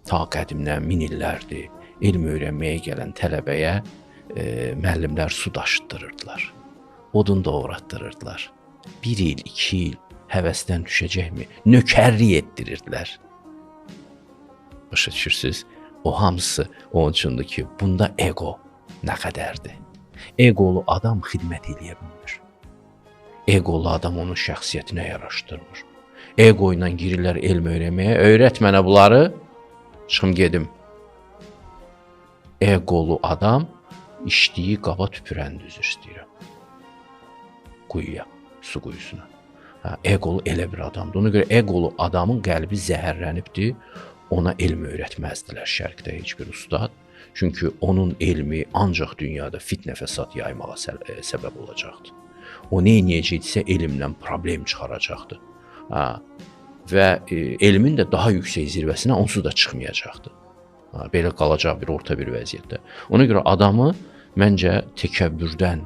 ta qədimdən min illərdir elm öyrənməyə gələn tələbəyə müəllimlər su daşıtdırırdılar. Odun doğratdırırdılar. 1 il, 2 il həvəsdən düşəcəkmi? Nökərlik etdirirdilər. Başa düşürsünüz? O hamısı onun üçündür ki, bunda ego nə qədərdir? Egolu adam xidmət eləyə bilmir. Egolu adam onun şəxsiyyətinə yaraşdırmır. Ego ilə girirlər elm öyrənməyə, öyrət mənə bunları, çıxım gedim. Egolu adam içdiyi qaba tüpürən düzür istəyirəm. Quyuya, su quyusuna. Egolu elə bir adamdır. Ona görə egolu adamın qəlbi zəhərlənibdir. Ona elm öyrətməzdilər şərqdə heç bir ustad. Çünki onun elmi ancaq dünyada fitnə fəsad yaymağa səbəb olacaqdır. O nə edəcəksə elmlə problem çıxaracaqdır. Və elmin də daha yüksək zirvəsinə onsuz da çıxmayacaqdır. Belə qalacaq bir orta bir vəziyyətdə. Ona görə adamı məncə təkəbbürdən,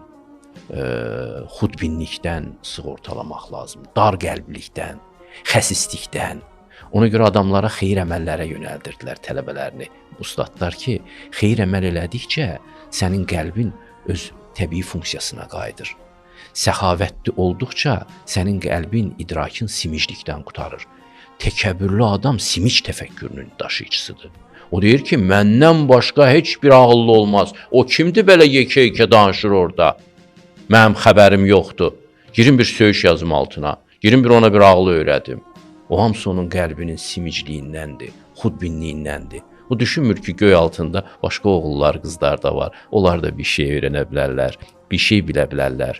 xudbinlikdən sığortalamaq lazımdır. Dar qəlblikdən, xəsislikdən. Ona görə adamlara xeyir əməllərə yönəldirdilər tələbələrini. Ustadlar ki, xeyir əməl elədikcə sənin qəlbin öz təbii funksiyasına qayıdır. Səxavətli olduqca sənin qəlbin, idrakin simiclikdən qurtarır. Təkəbbürlü adam simic təfəkkürünün daşıyıcısıdır. O deyir ki, məndən başqa heç bir ağıllı olmaz. O kimdir belə yekə-yekə danışır orada? Mənim xəbərim yoxdur. Girin bir söyüş yazım altına. Girin bir ona bir ağlı öyrədim. O hamısı onun qəlbinin simicliyindəndir, xudbinliyindəndir. O düşünmür ki, göy altında başqa oğullar, qızlar da var. Onlar da bir şey öyrənə bilərlər, bir şey bilə bilərlər.